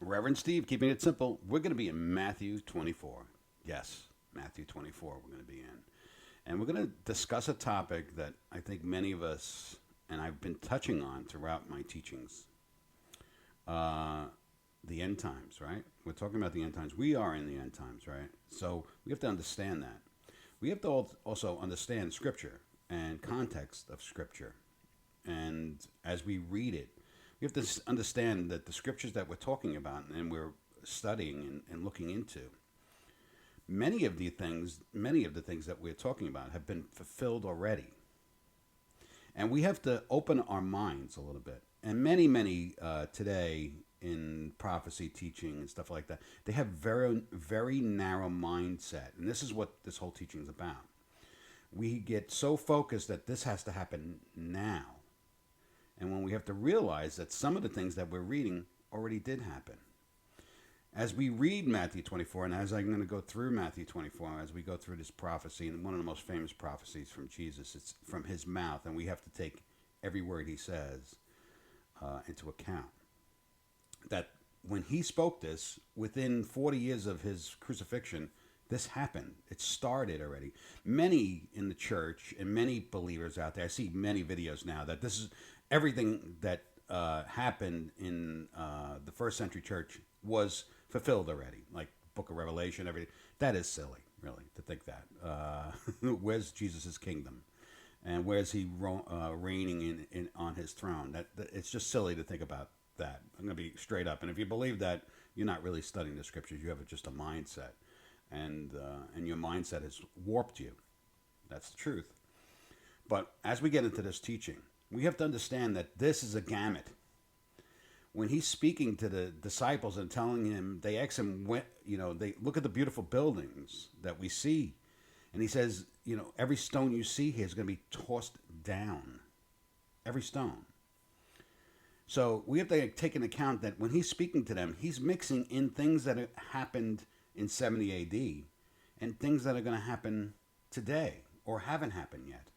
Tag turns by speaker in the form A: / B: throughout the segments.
A: Reverend Steve, keeping it simple. We're going to be in Matthew 24. Yes, Matthew 24 we're going to be in. And we're going to discuss a topic that I think many of us, and I've been touching on throughout my teachings, uh, the end times, right? We're talking about the end times. We are in the end times, right? So we have to understand that. We have to also understand Scripture and context of Scripture. And as we read it, we have to understand that the Scriptures that we're talking about and we're studying and looking into, many of the things that we're talking about have been fulfilled already. And we have to open our minds a little bit. And many today in prophecy teaching and stuff like that, they have very narrow mindset. And this is what this whole teaching is about. We get so focused that this has to happen now. And when we have to realize that some of the things that we're reading already did happen. As we read Matthew 24, and as I'm going to go through Matthew 24, as we go through this prophecy, and one of the most famous prophecies from Jesus, it's from his mouth, and we have to take every word he says into account. That when he spoke this, within 40 years of his crucifixion, this happened. It started already. Many in the church and many believers out there, I see many videos now that this is everything that happened in the first century church was fulfilled already, like Book of Revelation, everything. That is silly, really, to think that. Where's Jesus' kingdom? And where's he reigning on his throne? That it's just silly to think about that. I'm going to be straight up. And if you believe that, you're not really studying the Scriptures. You have just a mindset. And your mindset has warped you. That's the truth. But as we get into this teaching, we have to understand that this is a gamut. When he's speaking to the disciples and telling him, they ask him, they look at the beautiful buildings that we see. And he says, every stone you see here is going to be tossed down. Every stone. So we have to take into account that when he's speaking to them, he's mixing in things that happened in 70 AD and things that are going to happen today or haven't happened yet.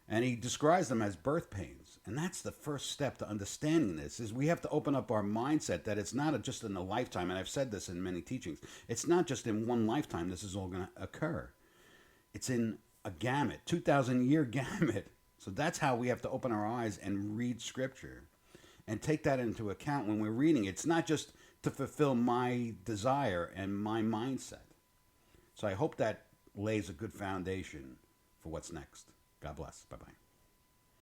A: And he describes them as birth pains. And that's the first step to understanding this, is we have to open up our mindset that it's not just in a lifetime. And I've said this in many teachings. It's not just in one lifetime this is all going to occur. It's in a gamut, 2,000-year gamut. So that's how we have to open our eyes and read Scripture and take that into account when we're reading. It's not just to fulfill my desire and my mindset. So I hope that lays a good foundation for what's next. God bless. Bye-bye.